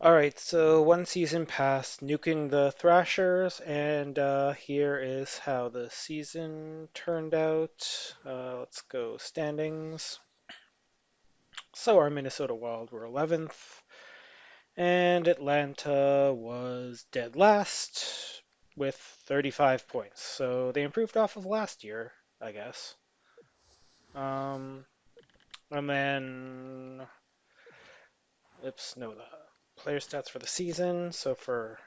Alright, so one season passed, nuking the Thrashers, and here is how the season turned out. Let's go standings. So our Minnesota Wild were 11th, and Atlanta was dead last with 35 points. So they improved off of last year, I guess. Um, and then Oops, no, the player stats for the season. So for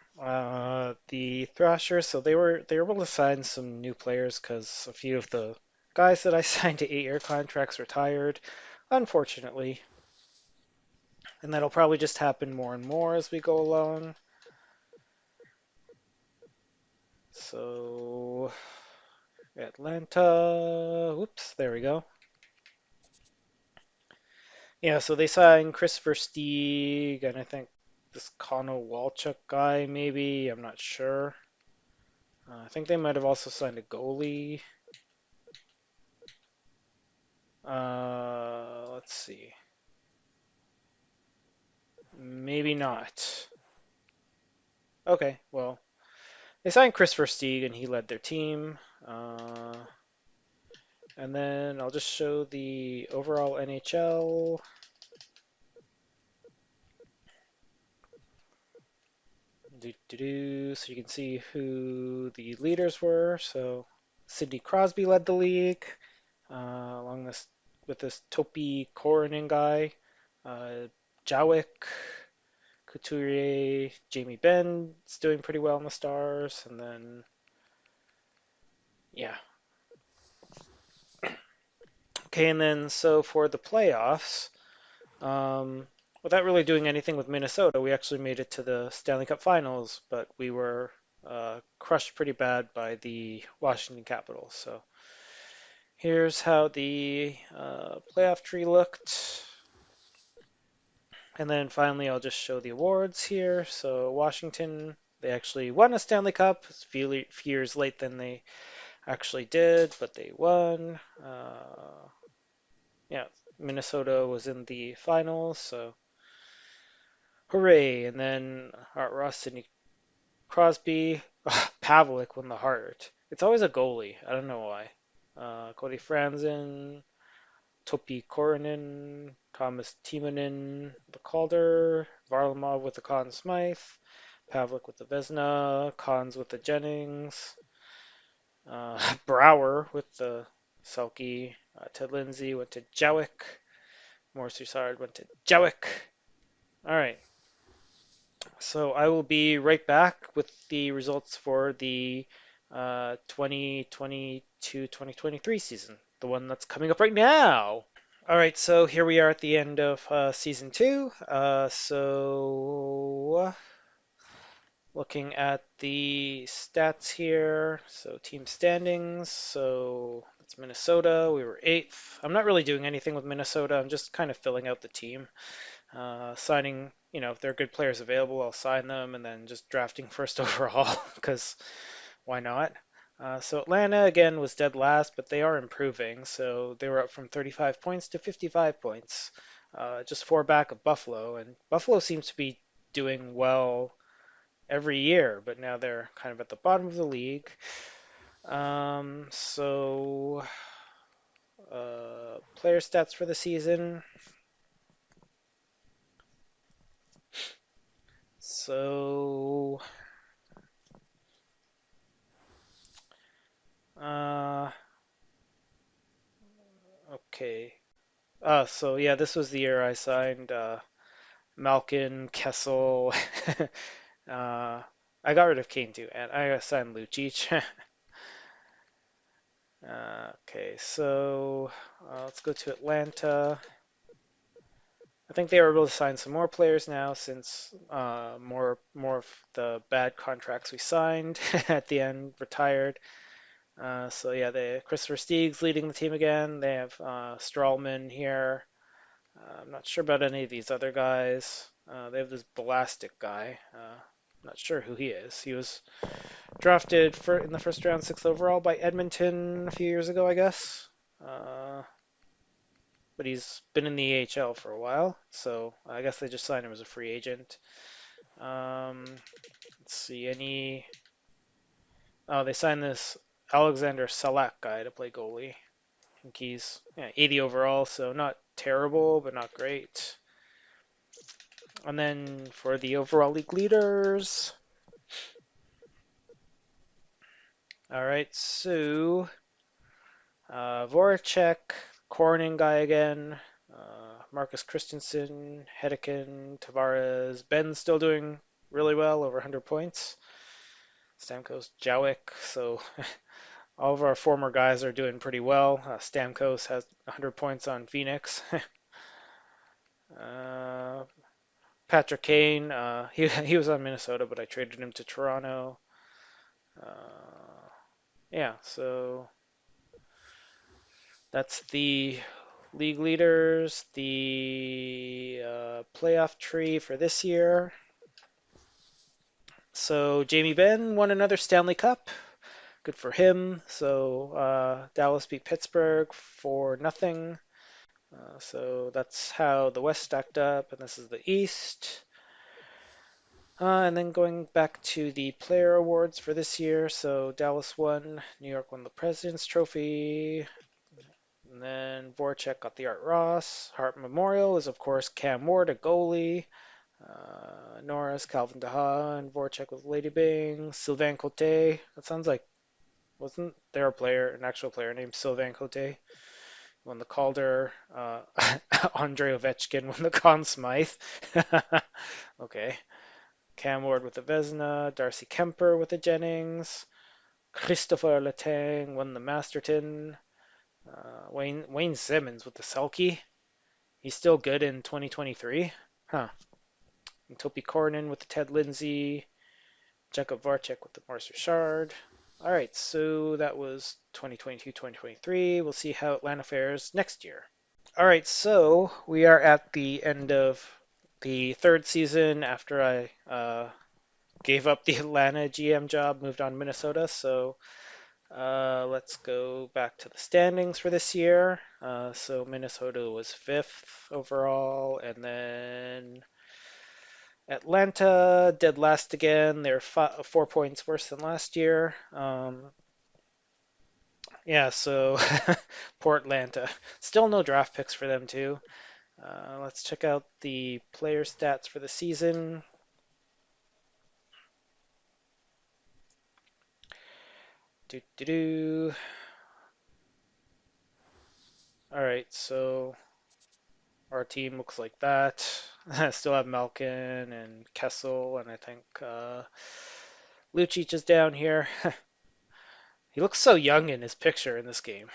the Thrashers, so they were able to sign some new players because a few of the guys that I signed to 8-year contracts retired, unfortunately, and that'll probably just happen more and more as we go along. So Atlanta, whoops, there we go. Yeah, so they signed Christopher Stieg and I think this Connor Walchuk guy, maybe. I'm not sure. I think they might have also signed a goalie. Let's see. Maybe not. Okay, well, they signed Chris Versteeg and he led their team. And then I'll just show the overall NHL. So you can see who the leaders were. So Sidney Crosby led the league, along this with this Topi Koronen guy, uh, Jowick, Couturier, Jamie Benn's doing pretty well in the Stars, and then yeah. Okay, and then so for the playoffs, without really doing anything with Minnesota, we actually made it to the Stanley Cup Finals, but we were crushed pretty bad by the Washington Capitals. So here's how the playoff tree looked. And then finally, I'll just show the awards here. So Washington, they actually won a Stanley Cup. It's a few years late than they actually did, but they won. Yeah, Minnesota was in the finals, so hooray! And then Art Ross, Sidney Crosby, Pavlik won the Hart. It's always a goalie. I don't know why. Cody Franzen, Topi Koronen, Thomas Timonen, the Calder, Varlamov with the Conn Smythe, Pavlik with the Vesna, Cons with the Jennings, Brower with the Selkie, Ted Lindsay went to Jowick, Morris Richard went to Jowick. All right, so I will be right back with the results for the 2022-2023 season, the one that's coming up right now. All right, so here we are at the end of season two. Looking at the stats here, so team standings. So it's Minnesota. We were eighth. I'm not really doing anything with Minnesota. I'm just kind of filling out the team. Signing, if there are good players available, I'll sign them, and then just drafting first overall because why not? So Atlanta again was dead last, but they are improving. So they were up from 35 points to 55 points, just four back of Buffalo, and Buffalo seems to be doing well every year, but now they're kind of at the bottom of the league. So player stats for the season. So Uh, okay. So yeah, this was the year I signed Malkin, Kessel. uh, I got rid of Kane too, and I signed Lucic. Okay, so let's go to Atlanta. I think they were able to sign some more players now since more of the bad contracts we signed at the end retired. So yeah, Christopher Steeg's leading the team again. They have Strawman here. I'm not sure about any of these other guys. They have this Belastic guy. Not sure who he is. He was drafted in the first round, sixth overall by Edmonton a few years ago, I guess. Uh, but he's been in the AHL for a while, so I guess they just signed him as a free agent. Let's see, any. Oh, they signed this Alexander Salak guy to play goalie. I think he's 80 overall, so not terrible, but not great. And then for the overall league leaders, all right, so Voracek, Corning guy again, Marcus Christensen, Hedeken, Tavares, Ben's still doing really well, over 100 points. Stamkos, Jowick, so all of our former guys are doing pretty well. Stamkos has 100 points on Phoenix. uh, Patrick Kane, he was on Minnesota, but I traded him to Toronto. Uh, yeah, so that's the league leaders, the playoff tree for this year. So Jamie Benn won another Stanley Cup. Good for him. So Dallas beat Pittsburgh for nothing. So that's how the West stacked up, and this is the East. And then going back to the player awards for this year, so Dallas won, New York won the President's Trophy, and then Voracek got the Art Ross. Hart Memorial is, of course, Cam Ward, a goalie. Norris, Calvin DeHaan, and Voracek with Lady Bing. Sylvain Cote, that sounds like, wasn't there a player, an actual player named Sylvain Cote? Won the Calder. Andre Ovechkin won the Conn Smythe. Okay. Cam Ward with the Vezina, Darcy Kemper with the Jennings, Christopher Letang won the Masterton, Wayne Simmons with the Selkie. He's still good in 2023. Huh. And Topi Kornin with the Ted Lindsay, Jacob Varchek with the Mars Richard. All right, so that was 2022-2023. We'll see how Atlanta fares next year. All right, so we are at the end of the third season after I gave up the Atlanta GM job, moved on to Minnesota. So let's go back to the standings for this year. So Minnesota was fifth overall, and then Atlanta dead last again. They're 4 points worse than last year. Yeah, so poor Atlanta. Still no draft picks for them too. Let's check out the player stats for the season. Do do do. All right, so our team looks like that. I still have Malkin and Kessel, and I think Lucic is down here. He looks so young in his picture in this game.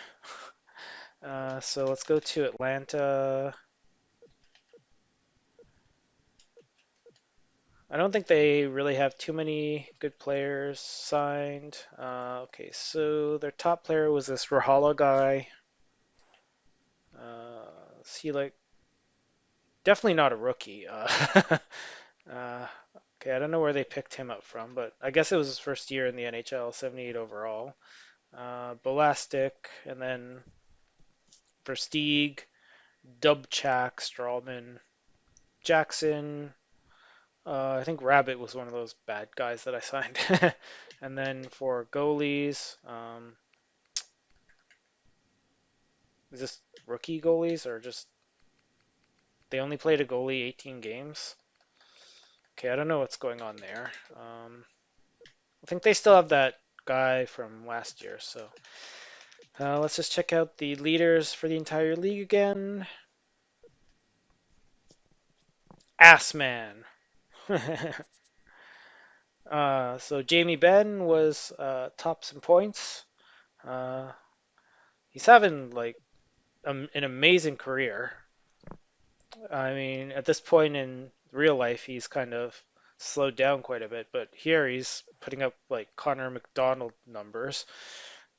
So let's go to Atlanta. I don't think they really have too many good players signed. Okay, so their top player was this Rahala guy. Is he like definitely not a rookie? Uh, okay, I don't know where they picked him up from, but I guess it was his first year in the NHL, 78 overall. Bolastic, and then Versteeg, Dubchak, Strawman, Jackson. I think Rabbit was one of those bad guys that I signed. And then for goalies, is this rookie goalies or just they only played a goalie 18 games? Okay, I don't know what's going on there. I think they still have that guy from last year, so let's just check out the leaders for the entire league again. Assman. So Jamie Benn was tops in points. Uh, he's having like an amazing career. I mean, at this point in real life, he's kind of slowed down quite a bit, but here he's putting up like Connor McDonald numbers.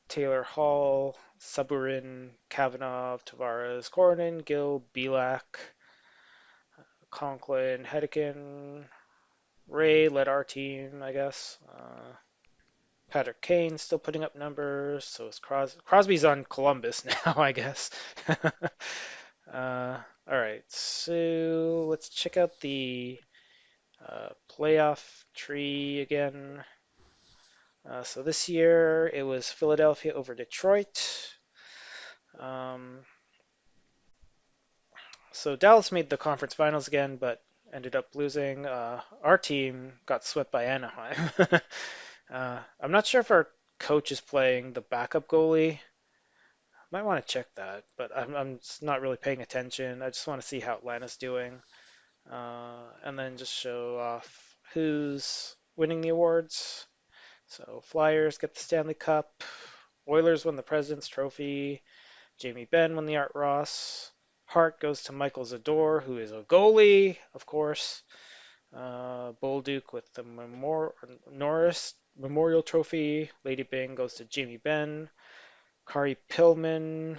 Taylor Hall, Saburin, Kavanagh, Tavares, Cornyn, Gill, Belak, Conklin, Hedeken, Ray led our team, I guess. Patrick Kane still putting up numbers. So is Crosby's on Columbus now, I guess. All right, so let's check out the playoff tree again. So this year it was Philadelphia over Detroit. Um, so Dallas made the conference finals again, but ended up losing. Our team got swept by Anaheim. I'm not sure if our coach is playing the backup goalie. Might want to check that, but I'm just not really paying attention. I just want to see how Atlanta's doing, and then just show off who's winning the awards. So Flyers get the Stanley Cup, Oilers won the President's Trophy, Jamie Benn won the Art Ross, Hart goes to Michael Zador, who is a goalie, of course. Bolduc with the Norris Memorial Trophy. Lady Byng goes to Jamie Benn. Kari Pillman,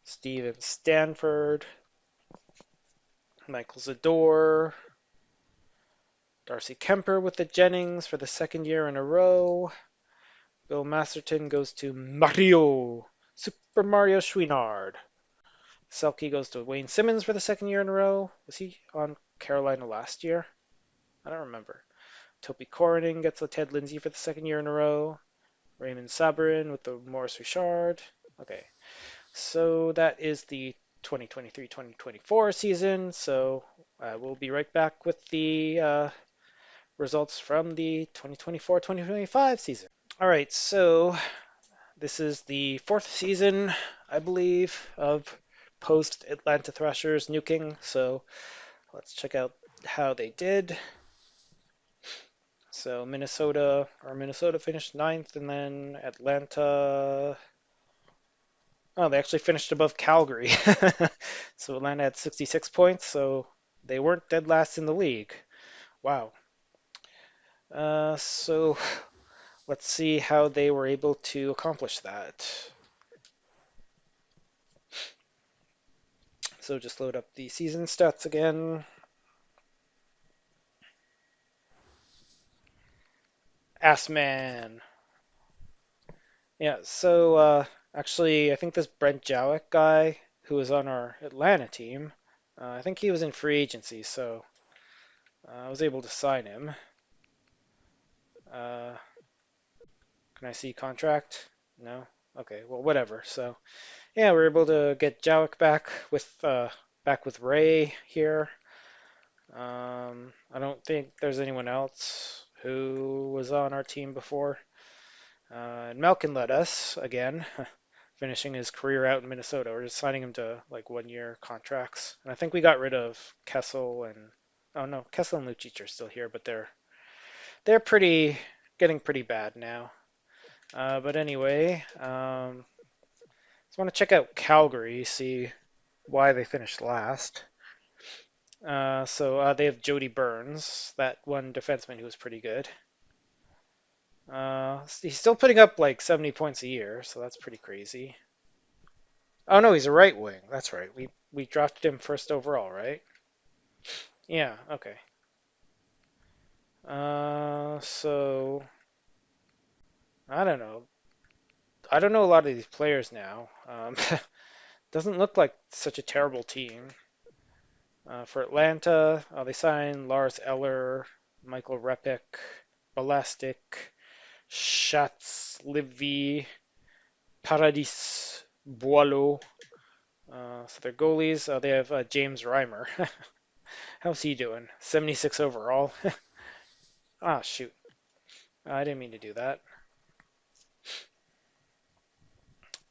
Steven Stanford, Michael Zador, Darcy Kemper with the Jennings for the second year in a row. Bill Masterton goes to Mario, Super Mario Chouinard. Selke goes to Wayne Simmons for the second year in a row. Was he on Carolina last year? I don't remember. Topi Coroning gets the Ted Lindsay for the second year in a row. Raymond Sabrin with the Maurice Richard. Okay, so that is the 2023-2024 season. So we'll be right back with the results from the 2024-2025 season. All right, so this is the fourth season, I believe, of post Atlanta Thrashers nuking. So let's check out how they did. So Minnesota finished ninth, and then Atlanta. Oh, they actually finished above Calgary. So Atlanta had 66 points, so they weren't dead last in the league. Wow. So let's see how they were able to accomplish that. So just load up the season stats again. Assman. Yeah, so actually, I think this Brent Jowick guy who was on our Atlanta team, I think he was in free agency, so I was able to sign him. Uh, can I see contract? No? Okay, well, whatever. So, yeah, we're able to get Jowick back with Ray here. I don't think there's anyone else who was on our team before. And Malkin led us again, finishing his career out in Minnesota. We're just signing him to like 1 year contracts. And I think we got rid of Kessel and oh no, Kessel and Lucic are still here, but they're pretty getting pretty bad now. But anyway, just want to check out Calgary, see why they finished last. So they have Jody Burns, that one defenseman who was pretty good. He's still putting up like 70 points a year, so that's pretty crazy. Oh no, he's a right wing. That's right. We drafted him first overall, right? Yeah. Okay. So I don't know. I don't know a lot of these players now. Doesn't look like such a terrible team. For Atlanta, they signed Lars Eller, Michael Repik, Balastic, Schatz, Livy, Paradis, Boileau. So their goalies, they have James Reimer. How's he doing? 76 overall. Ah, shoot. I didn't mean to do that.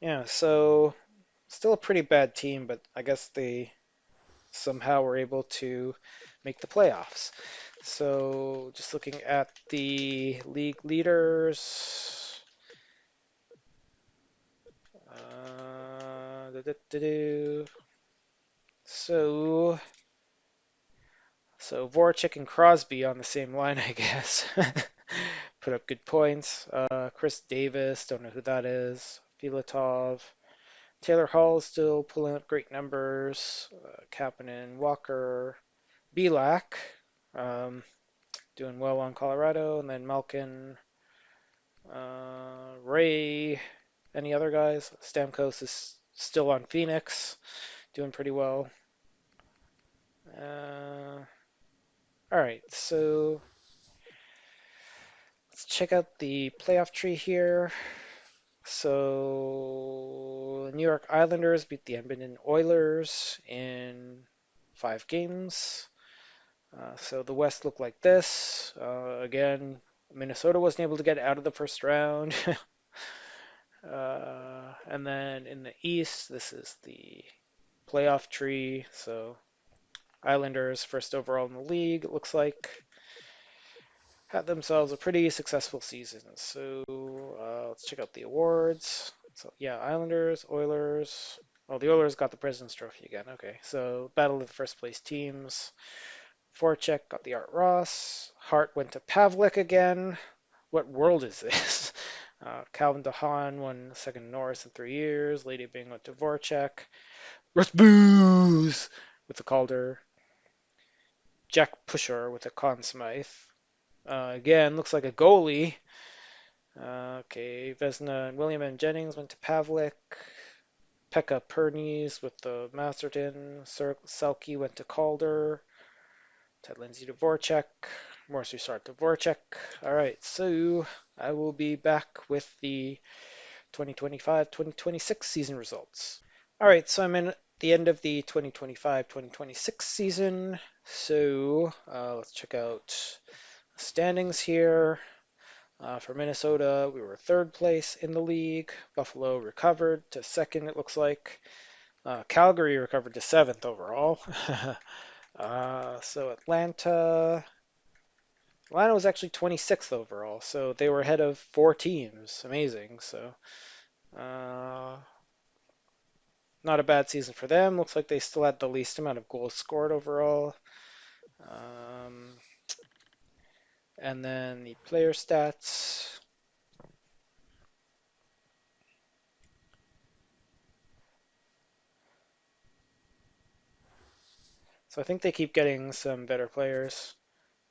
Yeah, so still a pretty bad team, but I guess they somehow were able to make the playoffs. So just looking at the league leaders. So Voracek and Crosby on the same line, I guess. Put up good points. Chris Davis, don't know who that is. Filatov. Taylor Hall is still pulling up great numbers. Kapanen, Walker, Belak, doing well on Colorado, and then Malkin, Ray, any other guys? Stamkos is still on Phoenix, doing pretty well. Uh, All right, so let's check out the playoff tree here. So New York Islanders beat the Edmonton Oilers in 5 games. So the West looked like this. Again, Minnesota wasn't able to get out of the first round. And then in the East, this is the playoff tree. So Islanders, first overall in the league, it looks like, had themselves a pretty successful season. So let's check out the awards. So yeah, Islanders, Oilers. Well, the Oilers got the President's Trophy again. Okay, so battle of the first place teams. Voracek got the Art Ross. Hart went to Pavlik again. What world is this? Calvin DeHaan won second Norris in 3 years. Lady Byng went to Voracek. Russ Booze with the Calder. Jack Pusher with a Conn Smythe. Again, looks like a goalie. Okay, Vesna and William and Jennings went to Pavlik. Pekka Pernies with the Masterton. Selke went to Calder. Ted Lindsay to Voracek. Morris Richard to Voracek. All right, so I will be back with the 2025-2026 season results. All right, so I'm in the end of the 2025-2026 season. So let's check out standings here. For Minnesota, we were third place in the league. Buffalo recovered to second, it looks like. Calgary recovered to seventh overall. So Atlanta was actually 26th overall, so they were ahead of 4 teams. Amazing. So uh, not a bad season for them. Looks like they still had the least amount of goals scored overall. Um, and then the player stats. So I think they keep getting some better players.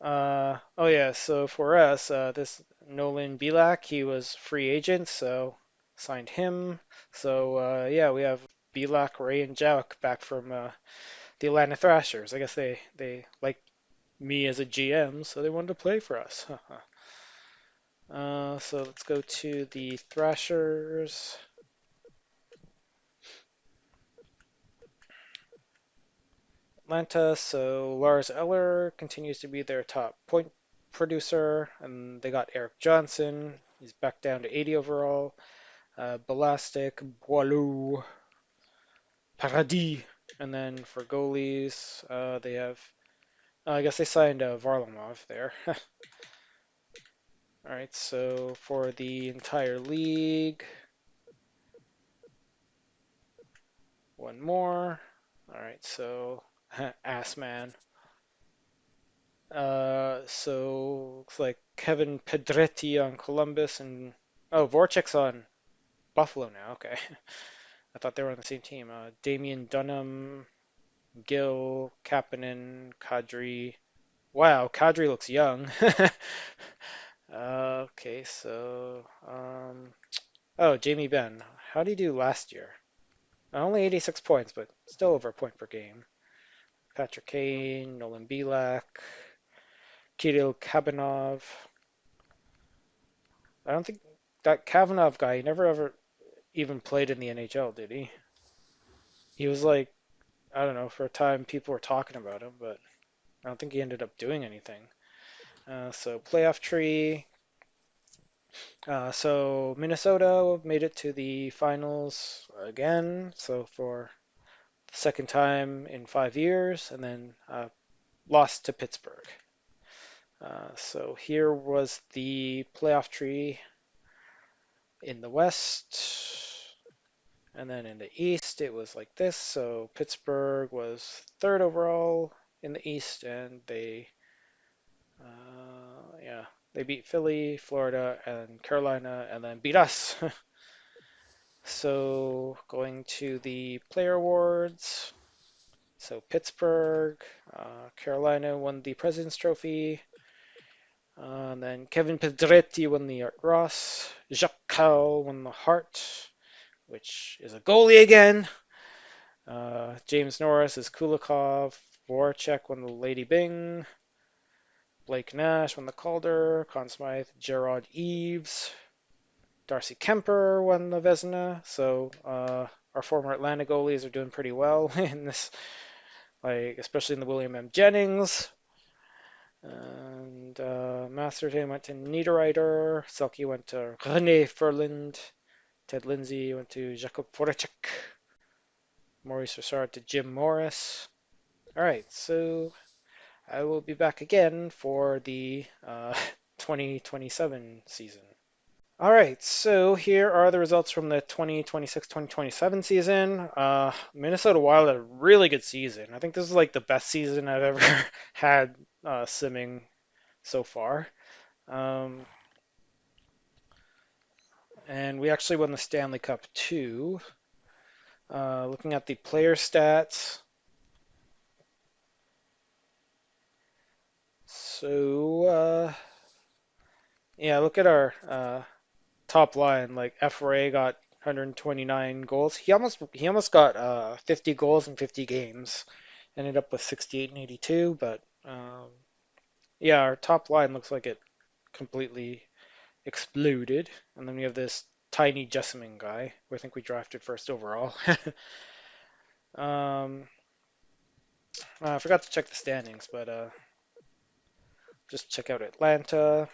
Oh yeah, so for us, this Nolan Bilak, he was free agent, so signed him. So yeah, we have Bilak, Ray, and Jouk back from the Atlanta Thrashers. I guess they like me as a GM, so they wanted to play for us. So let's go to the Thrashers. Atlanta, so Lars Eller continues to be their top point producer, and they got Eric Johnson. He's back down to 80 overall. Balastic, Boileau, Paradis. And then for goalies, they have, I guess they signed Varlamov there. All right, so for the entire league, one more. All right, so ass man. So looks like Kevin Pedretti on Columbus and oh, Voracek's on Buffalo now. Okay, I thought they were on the same team. Damian Dunham, Gill, Kapanen, Kadri. Wow, Kadri looks young. Okay, so oh, Jamie Benn. How did he do last year? Only 86 points, but still over a point per game. Patrick Kane, Nolan Belak, Kirill Kabanov. I don't think that Kavanagh guy, he never ever even played in the NHL, did he? He was like, I don't know, for a time people were talking about him, but I don't think he ended up doing anything. So playoff tree. So Minnesota made it to the finals again, so for the second time in 5 years, and then lost to Pittsburgh. So here was the playoff tree in the West. And then in the East, it was like this. So Pittsburgh was third overall in the East, and yeah, they beat Philly, Florida, and Carolina, and then beat us. So going to the player awards. So Pittsburgh, Carolina won the President's Trophy. And then Kevin Pedretti won the Art Ross. Jacques Cal won the Hart, which is a goalie again. James Norris is Kulikov. Voracek won the Lady Byng. Blake Nash won the Calder. Conn Smythe, Gerard Eves, Darcy Kemper won the Vezina. So our former Atlanta goalies are doing pretty well in this, like especially in the William M. Jennings. And Masterton went to Niederreiter. Selke went to René Furland. Ted Lindsay went to Jakob Voracek. Maurice Richard to Jim Morris. All right, so I will be back again for the 2027 season. All right, so here are the results from the 2026-2027 season. Minnesota Wild had a really good season. I think this is like the best season I've ever had simming so far. Um, and we actually won the Stanley Cup too. Looking at the player stats. So, yeah, look at our top line. Like Ray got 129 goals. He almost got 50 goals in 50 games. Ended up with 68 and 82, but yeah, our top line looks like it completely exploded. And then we have this tiny Jessamine guy, who I think we drafted first overall. um, I forgot to check the standings, but just check out Atlanta.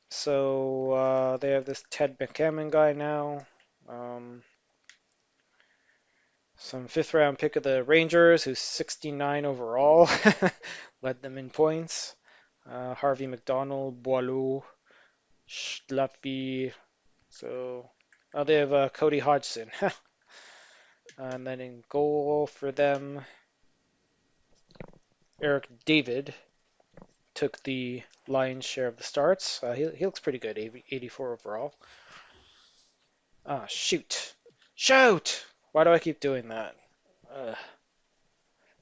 So they have this Ted McCammon guy now. Some fifth round pick of the Rangers, who's 69 overall, led them in points. Harvey McDonald, Boileau, Schlappy. So they have Cody Hodgson. And then in goal for them, Eric David took the lion's share of the starts. He looks pretty good, 84 overall. Ah, shoot. Shoot! Why do I keep doing that? It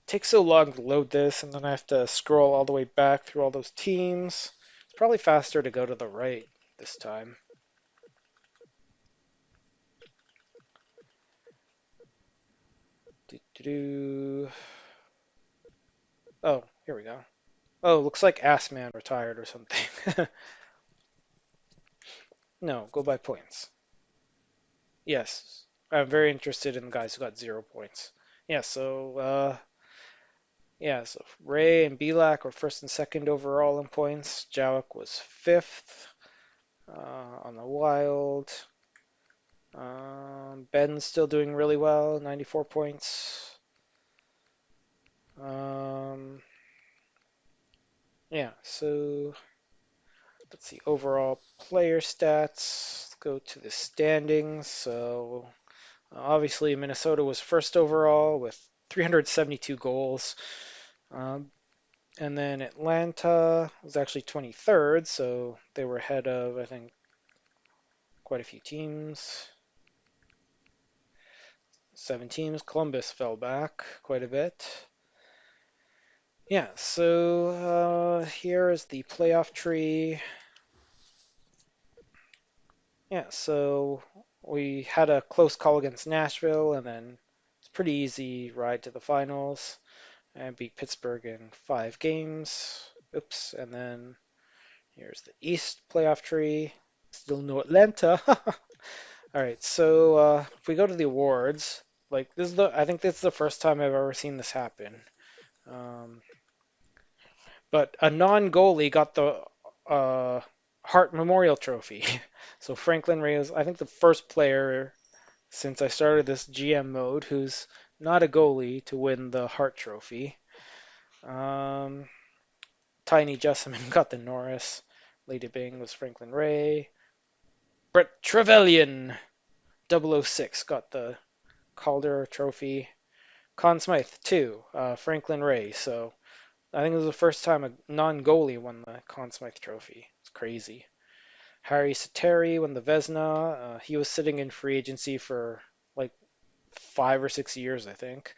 takes so long to load this, and then I have to scroll all the way back through all those teams. It's probably faster to go to the right this time. Doo-doo-doo. Oh, here we go. Oh, looks like Assman retired or something. No, go by points. Yes, I'm very interested in the guys who got 0 points. Yeah, so Ray and Belak were first and second overall in points. Jowak was fifth on the Wild. Ben's still doing really well, 94 points. Yeah, so let's see overall player stats. Let's go to the standings. So obviously Minnesota was first overall with 372 goals. And then Atlanta was actually 23rd, so they were ahead of, I think, quite a few teams. 7 teams. Columbus fell back quite a bit. Yeah, so here is the playoff tree. Yeah, so we had a close call against Nashville, and then it's a pretty easy ride to the finals. And beat Pittsburgh in 5 games. Oops, and then here's the East playoff tree. Still no Atlanta. All right, so if we go to the awards, like I think this is the first time I've ever seen this happen. Um, but a non-goalie got the Hart Memorial Trophy. So Franklin Ray is, I think, the first player since I started this GM mode who's not a goalie to win the Hart Trophy. Um, Tiny Jessamine got the Norris. Lady Bing was Franklin Ray. Brett Trevelyan, 006, got the Calder Trophy. Conn Smythe, too. Franklin Ray. So I think it was the first time a non-goalie won the Conn Smythe Trophy. It's crazy. Harry Sateri won the Vezina. He was sitting in free agency for like 5 or 6 years, I think.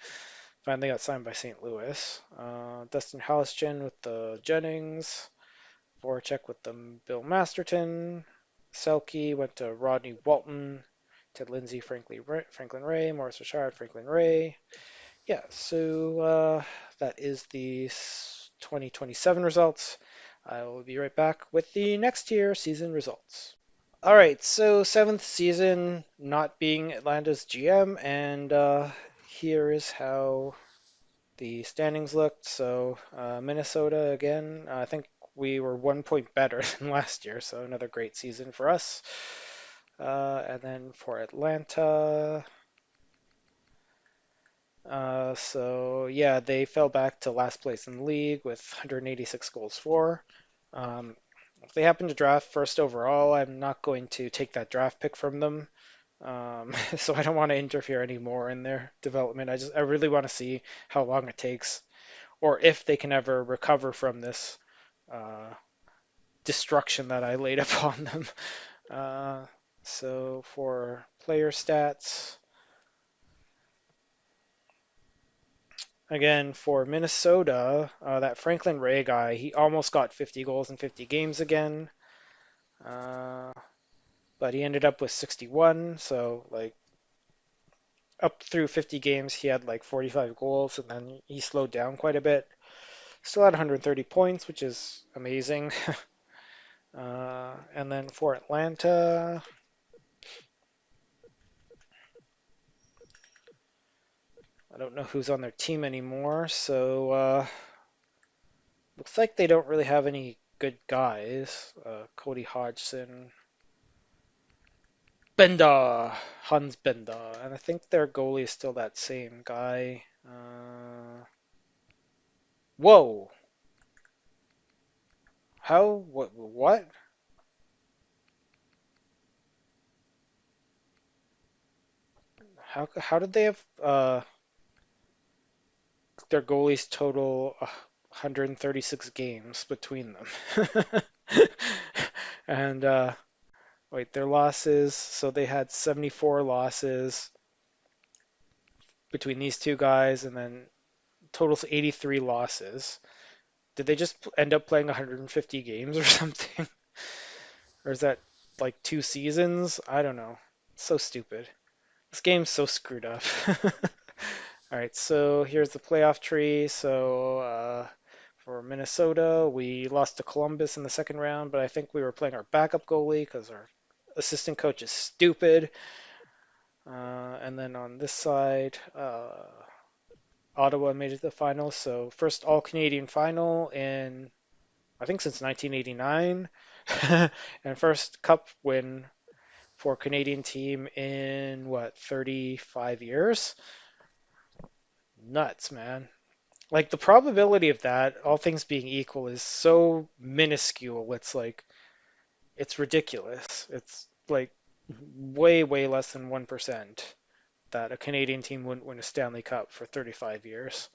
Finally got signed by St. Louis. Dustin Hallischen with the Jennings. Voracek with the Bill Masterton. Selke went to Rodney Walton. Ted Lindsay, Franklin Ray. Maurice Richard, Franklin Ray. Yeah, so that is the 2027 results. I will be right back with the next year season results. All right, so seventh season, not being Atlanta's GM, and here is how the standings looked. So Minnesota again, I think we were 1 point better than last year, so another great season for us. And then for Atlanta, so yeah, they fell back to last place in the league with 186 goals for. Um, if they happen to draft first overall, I'm not going to take that draft pick from them. So I don't want to interfere anymore in their development. I really want to see how long it takes, or if they can ever recover from this uh, destruction that I laid upon them. Uh, so for player stats, again for Minnesota, that Franklin Ray guy, he almost got 50 goals in 50 games again, uh, but he ended up with 61. So like up through 50 games, he had like 45 goals, and then he slowed down quite a bit. Still had 130 points, which is amazing. And then for Atlanta, I don't know who's on their team anymore, so looks like they don't really have any good guys. Cody Hodgson, Benda, Hans Benda, and I think their goalie is still that same guy. Whoa! How? What? What? How did they have their goalies total 136 games between them? And wait, their losses. So they had 74 losses between these two guys, and then totals 83 losses. Did they just end up playing 150 games or something? Or is that like 2 seasons? I don't know. It's so stupid. This game's so screwed up. All right, so here's the playoff tree. So for Minnesota, we lost to Columbus in the second round, but I think we were playing our backup goalie because our assistant coach is stupid. And then on this side, Ottawa made it to the final. So first all Canadian final in I think since 1989, and first cup win for Canadian team in what 35 years. Nuts, man. Like the probability of that, all things being equal, is so minuscule. It's like it's ridiculous. It's like way, way less than 1% that a Canadian team wouldn't win a Stanley Cup for 35 years.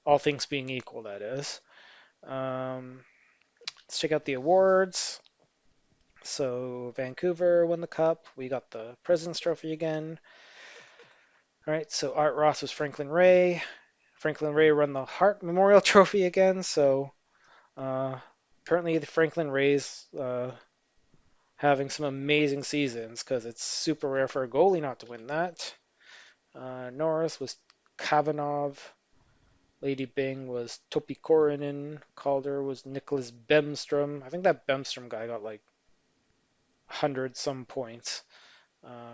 All things being equal, that is. Um, let's check out the awards. So Vancouver won the cup. We got the President's Trophy again. All right, so Art Ross was Franklin Ray. Franklin Ray won the Hart Memorial Trophy again. So uh, apparently the Franklin Rays having some amazing seasons because it's super rare for a goalie not to win that. Norris was Kavanov. Lady Bing was Topi Korinen. Calder was Nicholas Bemstrom. I think that Bemstrom guy got like 100 some points.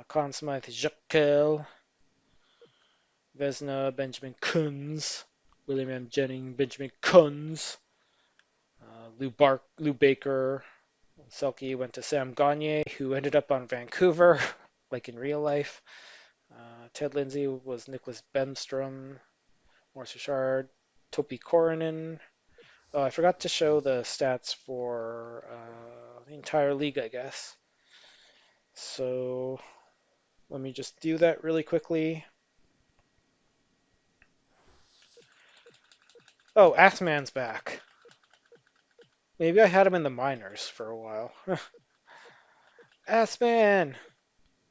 Conn Smythe, Jacques Vesna, Benjamin Kunz, William M. Jennings, Benjamin Kunz, Lou Baker, Selke went to Sam Gagne, who ended up on Vancouver, like in real life. Ted Lindsay was Nicholas Bemstrom, Maurice Richard, Topi Korinen. Oh, I forgot to show the stats for the entire league, I guess. So let me just do that really quickly. Oh, Axeman's back. Maybe I had him in the minors for a while. Assman!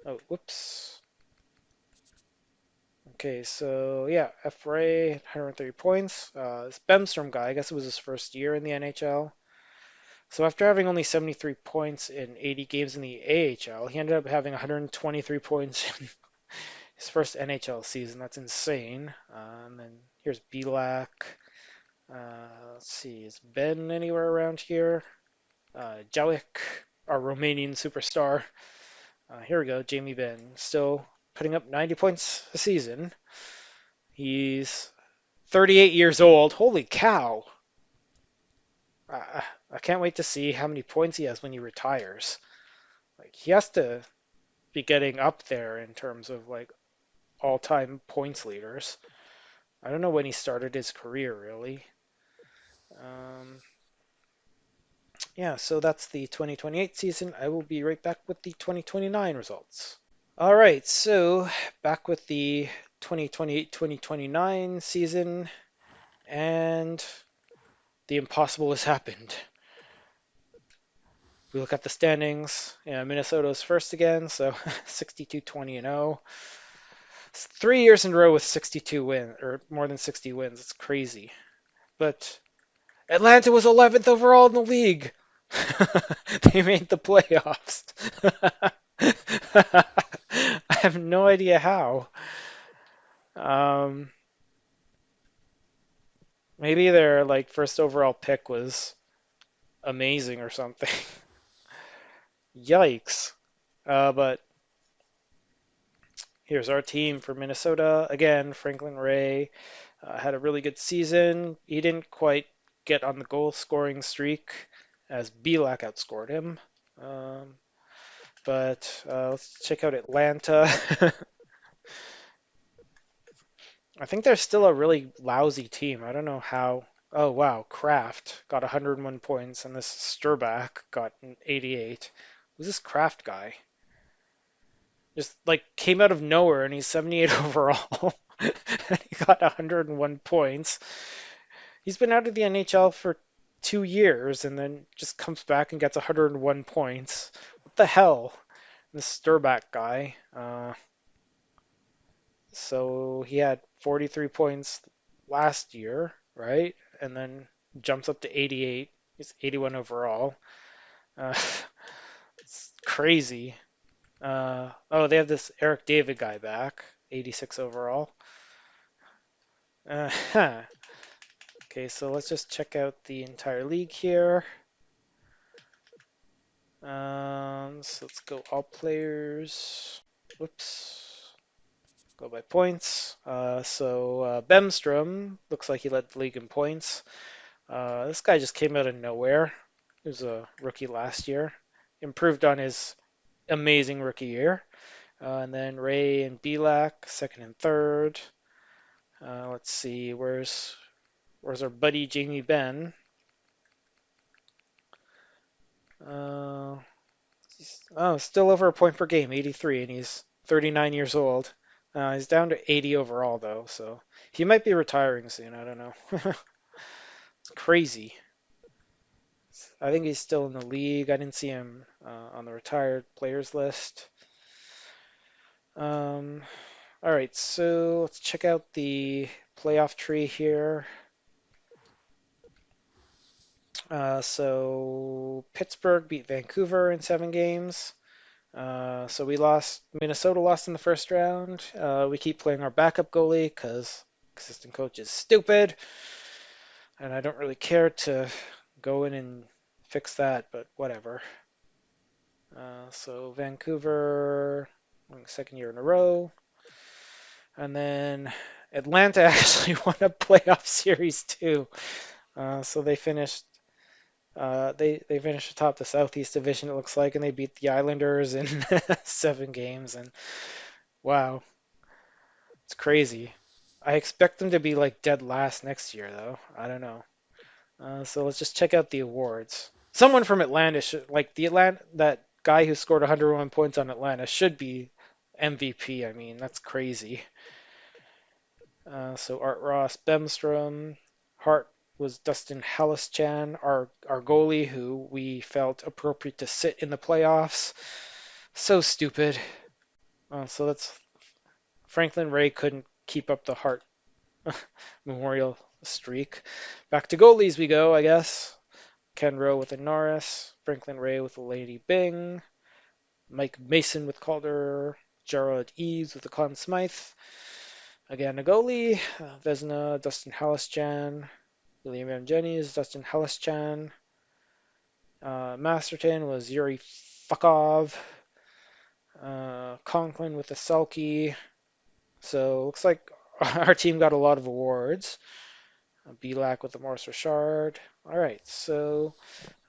Oh, whoops. Okay, so yeah, F. Ray, 130 points. This Bemstrom guy, I guess it was his first year in the NHL. So after having only 73 points in 80 games in the AHL, he ended up having 123 points in his his first NHL season. That's insane. And then here's Belak. Let's see, is Ben anywhere around here? Jalik, our Romanian superstar. Here we go, Jamie Benn, still putting up 90 points a season. He's 38 years old. Holy cow! I can't wait to see how many points he has when he retires. Like he has to be getting up there in terms of like all-time points leaders. I don't know when he started his career really. Um, yeah, so that's the 2028 season. I will be right back with the 2029 results. All right, so back with the 2028-2029 season, and the impossible has happened. We look at the standings. Yeah, Minnesota's first again, so 62-20-0. It's 3 years in a row with 62 wins, or more than 60 wins. It's crazy. But Atlanta was 11th overall in the league. They made the playoffs. I have no idea how. Um, Maybe their like first overall pick was amazing or something. Yikes. But here's our team for Minnesota. Again, Franklin Ray had a really good season. He didn't quite get on the goal scoring streak as Belak outscored him. Um, but let's check out Atlanta. I think they're still a really lousy team. I don't know how. Oh, wow. Kraft got 101 points, and this Sturback got an 88. Who's this Kraft guy? Just like came out of nowhere, and he's 78 overall. And he got 101 points. He's been out of the NHL for 2 years, and then just comes back and gets 101 points. What the hell? This Sturback guy. So he had 43 points last year, right? And then jumps up to 88. He's 81 overall. Uh, it's crazy. Oh, they have this Eric David guy back, 86 overall. Huh. Okay, so let's just check out the entire league here. So let's go all players. Whoops. Go by points. Bemstrom looks like he led the league in points. This guy just came out of nowhere. He was a rookie last year. Improved on his amazing rookie year. And then Ray and Belak, second and third. Let's see, where's our buddy Jamie Benn? Uh, Still over a point per game, 83, and he's 39 years old. He's down to 80 overall though, so he might be retiring soon. I don't know. It's crazy. I think he's still in the league. I didn't see him on the retired players list. Um, all right, so let's check out the playoff tree here. So Pittsburgh beat Vancouver in 7 games. So we lost. Minnesota lost in the first round. We keep playing our backup goalie because assistant coach is stupid, and I don't really care to go in and fix that, but whatever. So Vancouver, second year in a row. And then Atlanta actually won a playoff series too. So they finished they finished atop the Southeast Division, it looks like, and they beat the Islanders in 7 games. And wow, it's crazy. I expect them to be like dead last next year, though. I don't know. So let's just check out the awards. Someone from Atlanta should, like the Atlanta, that guy who scored 101 points on Atlanta should be MVP. I mean, that's crazy. So Art Ross, Bemstrom, Hart was Dustin Hallischan, our goalie, who we felt appropriate to sit in the playoffs. So stupid. So that's Franklin Ray couldn't keep up the Hart Memorial streak. Back to goalies we go, I guess. Ken Rowe with a Norris, Franklin Ray with a Lady Bing, Mike Mason with Calder, Gerald Eves with the Conn Smythe. Again, a goalie, Vezina, Dustin Halasjan, William M. Jennings, Dustin Halasjan. Masterton was Yuri Fuckov. Conklin with the Selkie. So looks like our team got a lot of awards. Belak with the Morris Richard. All right, so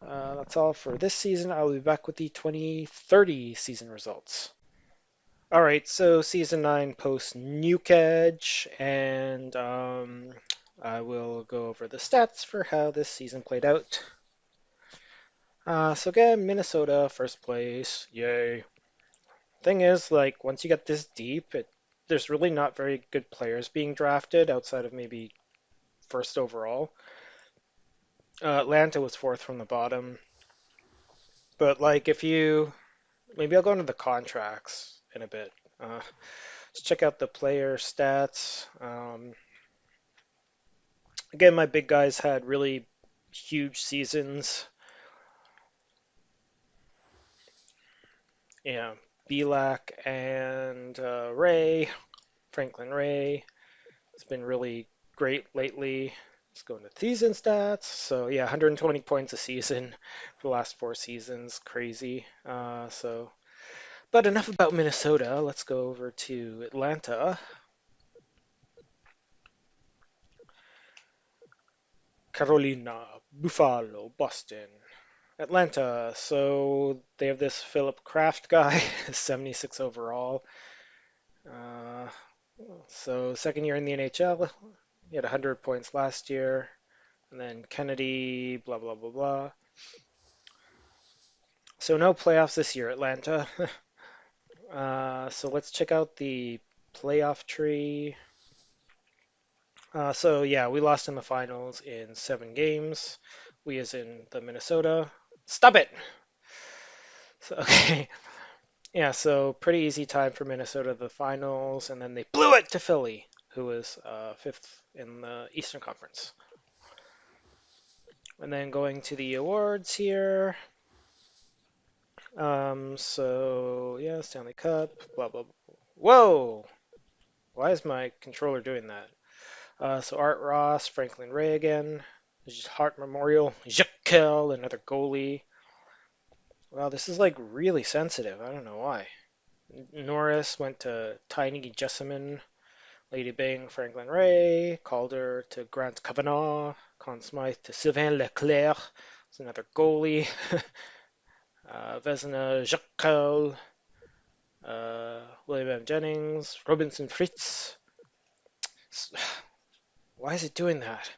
that's all for this season. I'll be back with the 2030 season results. All right, so season 9 post Nuke Edge, and I will go over the stats for how this season played out. So again, Minnesota first place, yay. Thing is, like once you get this deep, there's really not very good players being drafted outside of maybe first overall. Atlanta was fourth from the bottom, but like if you maybe I'll go into the contracts in a bit. Let's check out the player stats. Again, my big guys had really huge seasons. Yeah, Belak and Franklin Ray. It's been really great lately. Let's go into season stats. So yeah, 120 points a season for the last 4 seasons. Crazy. But enough about Minnesota. Let's go over to Atlanta. Carolina, Buffalo, Boston, Atlanta. So they have this Philip Kraft guy, 76 overall. Uh, so second year in the NHL. He had 100 points last year. And then Kennedy, blah, blah, blah, blah. So no playoffs this year, Atlanta. So let's check out the playoff tree. So yeah, we lost in the finals in 7 games. We as in the Minnesota. Stop it! So, okay. Yeah, so pretty easy time for Minnesota the finals, and then they blew it to Philly, who was fifth in the Eastern Conference. And then going to the awards here. So yeah, Stanley Cup, blah blah. Blah. Whoa! Why is my controller doing that? So Art Ross, Franklin Ray again. There's just Hart Memorial, Jekyll, another goalie. Wow, this is like really sensitive. I don't know why. Norris went to Tiny Jessamine, Lady Bing, Franklin Ray, Calder to Grant Kavanaugh, Conn Smythe to Sylvain Leclerc. It's another goalie. Vezina Jekyll, William M. Jennings, Robinson Fritz. Why is it doing that?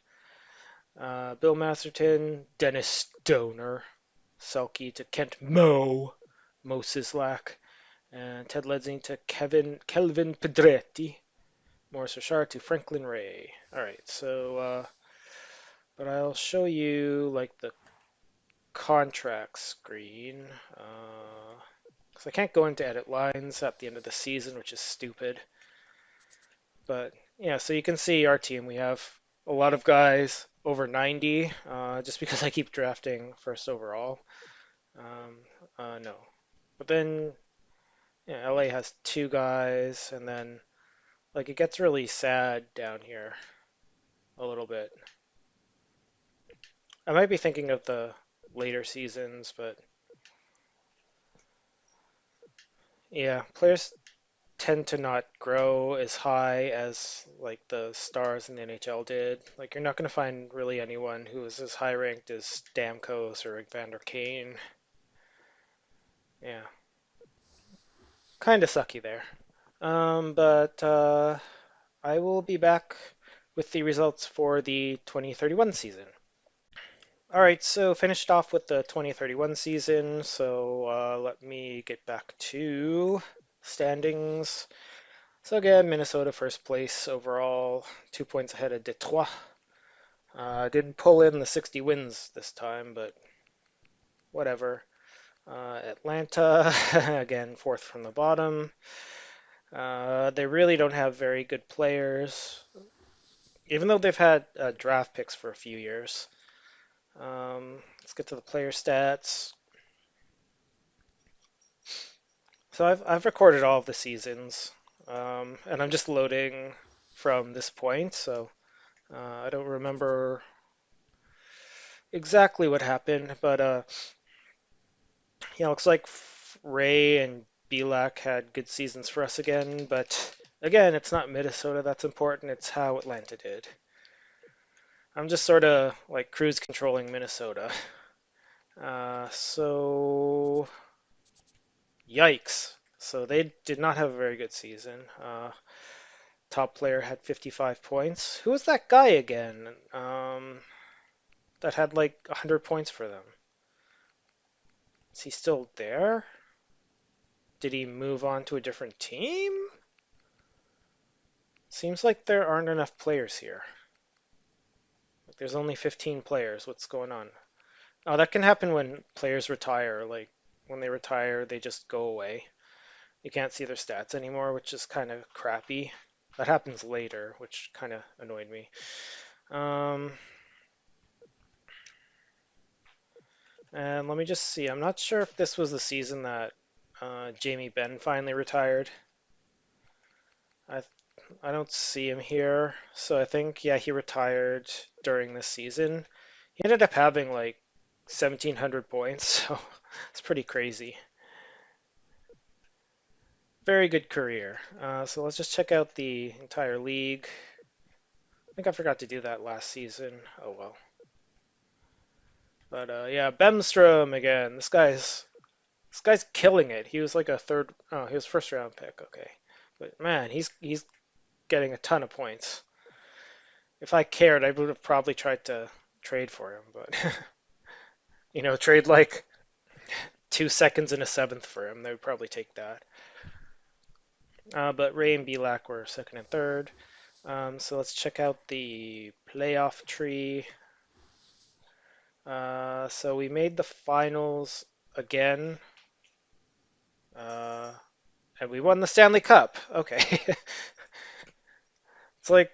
Bill Masterton, Dennis Stoner, Selkie to Kent Mo Sislak, and Ted Ledsing to Kelvin Pedretti, Morris Richard to Franklin Ray. All right, so but I'll show you like the contract screen because I can't go into edit lines at the end of the season, which is stupid. But yeah, so you can see our team. We have a lot of guys over 90, just because I keep drafting first overall. No. But then yeah, LA has 2 guys, and then like it gets really sad down here a little bit. I might be thinking of the later seasons, but yeah, players tend to not grow as high as like the stars in the NHL did. Like you're not going to find really anyone who is as high ranked as Stamkos or Evander Kane. Yeah, kind of sucky there. But I will be back with the results for the 2031 season. All right, so finished off with the 2031 season. So let me get back to standings. So again, Minnesota first place overall, 2 points ahead of Detroit. Didn't pull in the 60 wins this time, but whatever. Atlanta, again, fourth from the bottom. They really don't have very good players, even though they've had draft picks for a few years. Let's get to the player stats. So I've recorded all of the seasons, and I'm just loading from this point. So I don't remember exactly what happened, but yeah, looks like Ray and Belak had good seasons for us again. But again, it's not Minnesota that's important. It's how Atlanta did. I'm just sort of like cruise controlling Minnesota. So yikes. So they did not have a very good season. Top player had 55 points. Who was that guy again? That had like 100 points for them. Is he still there? Did he move on to a different team? Seems like there aren't enough players here. Like, there's only 15 players. What's going on? Oh, that can happen when players retire. Like when they retire, they just go away. You can't see their stats anymore, which is kind of crappy. That happens later, which kind of annoyed me. Um, and let me just see. I'm not sure if this was the season that Jamie Benn finally retired. I I don't see him here, so I think yeah he retired during this season. He ended up having like 1,700 points, so it's pretty crazy. Very good career. So let's just check out the entire league. I think I forgot to do that last season. Oh well. But yeah, Bemstrom again. This guy's killing it. He was like a third. Oh, he was first round pick. Okay, but man, he's getting a ton of points. If I cared, I would have probably tried to trade for him, but trade like 2 seconds and a seventh for him. They would probably take that. But Ray and Belak were second and third. So let's check out the playoff tree. So we made the finals again, uh, and we won the Stanley Cup. Okay. It's like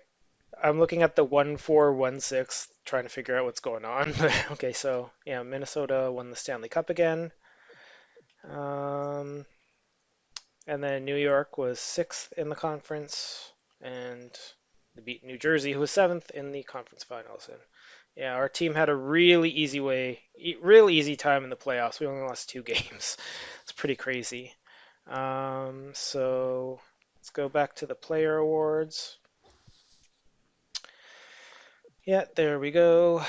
I'm looking at the 1-4-1-6, trying to figure out what's going on. Okay, so yeah, Minnesota won the Stanley Cup again. Um, and then New York was sixth in the conference, and they beat New Jersey, who was seventh in the conference finals. And yeah, our team had a really easy time in the playoffs. We only lost two games. It's pretty crazy. So let's go back to the player awards. Yeah, there we go.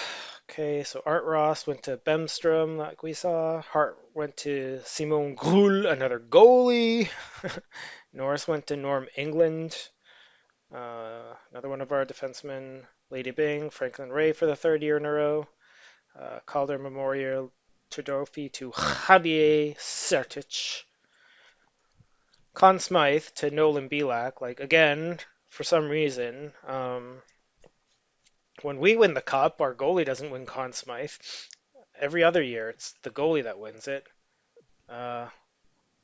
Okay, so Art Ross went to Bemstrom, like we saw. Hart went to Simon Grul, another goalie. Norris went to Norm England, another one of our defensemen. Lady Bing, Franklin Ray for the third year in a row. Calder Memorial Trophy to Javier Sertic. Conn Smythe to Nolan Belak. Like, again, for some reason, when we win the cup, our goalie doesn't win Conn Smythe. Every other year, it's the goalie that wins it. Uh,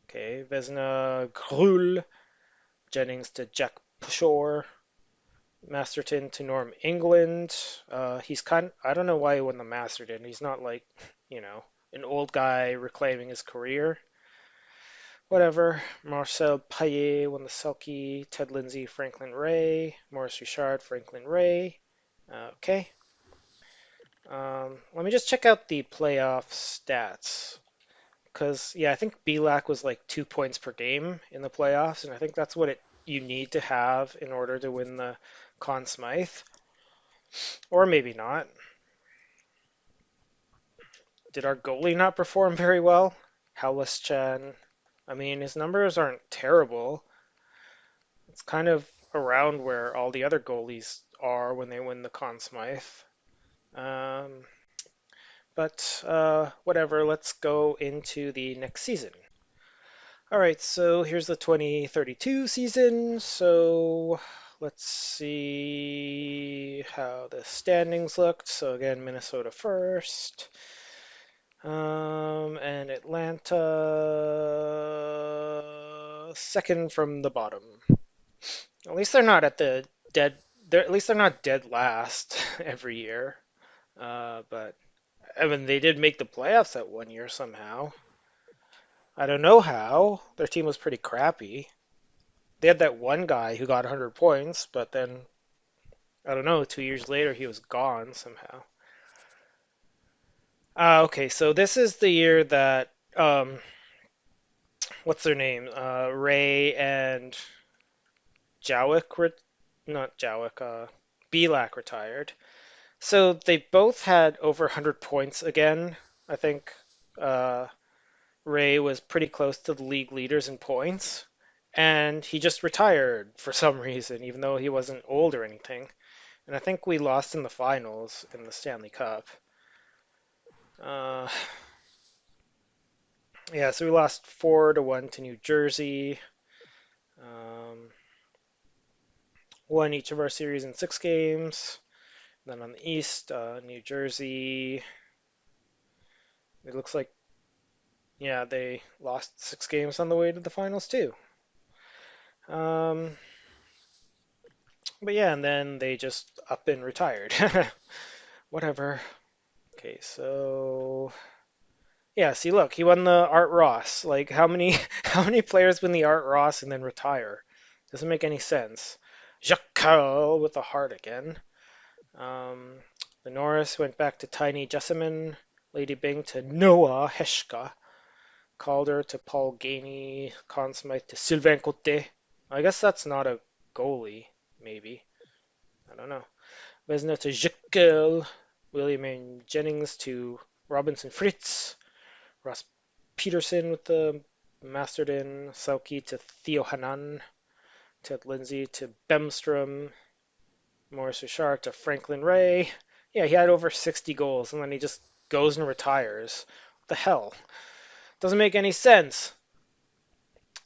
okay, Vesna Grul, Jennings to Jack Pashore, Masterton to Norm England. I don't know why he won the Masterton. He's not like, you know, an old guy reclaiming his career. Whatever. Marcel Paillet won the Selkie. Ted Lindsay, Franklin Ray. Maurice Richard, Franklin Ray. Okay. Let me just check out the playoff stats. Because, yeah, I think BLAC was like 2 points per game in the playoffs, and I think that's what you need to have in order to win the Conn Smythe. Or maybe not. Did our goalie not perform very well? Howless Chan. I mean, his numbers aren't terrible. It's kind of around where all the other goalies are when they win the Conn Smythe. Um, but whatever, let's go into the next season. All right, so here's the 2032 season. So let's see how the standings looked. So again, Minnesota first, and Atlanta second from the bottom. At least they're not at the dead. At least they're not dead last every year. But I mean, they did make the playoffs that one year somehow. I don't know how. Their team was pretty crappy. They had that one guy who got 100 points, but then, I don't know, 2 years later he was gone somehow. Okay, so this is the year that, what's their name? Ray and Jowick, not Jowick, Belak retired. So they both had over 100 points again. I think uh, Ray was pretty close to the league leaders in points, and he just retired for some reason, even though he wasn't old or anything. And I think we lost in the finals in the Stanley Cup. Uh, yeah, so we lost 4-1 to New Jersey. Um, won each of our series in 6 games. Then on the East, New Jersey. It looks like, yeah, they lost 6 games on the way to the finals too. Um, but yeah, and then they just up and retired. Whatever. Okay, so yeah, see, look, he won the Art Ross. Like, how many how many players win the Art Ross and then retire? Doesn't make any sense. Jacques Carl with the heart again. Um, the Norris went back to Tiny Jessamine. Lady Bing to Noah Heshka. Calder to Paul Gainey. Conn Smythe to Sylvain Cote. I guess that's not a goalie, maybe. I don't know. Vezina to Jekyll. William and Jennings to Robinson Fritz. Ross Peterson with the Masterton. Selke to Theo Hanan. Ted Lindsay to Bemstrom. Maurice Richard to Franklin Ray. Yeah, he had over 60 goals, and then he just goes and retires. What the hell? Doesn't make any sense.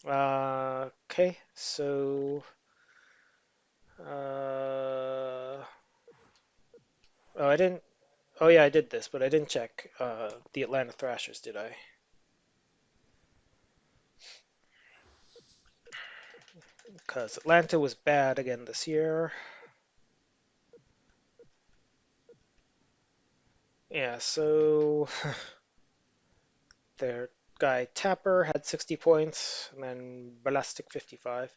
Okay, so oh, I didn't. Oh yeah, I did this, but I didn't check the Atlanta Thrashers, did I? Because Atlanta was bad again this year. Yeah, so their guy Tapper had 60 points, and then Balastic 55.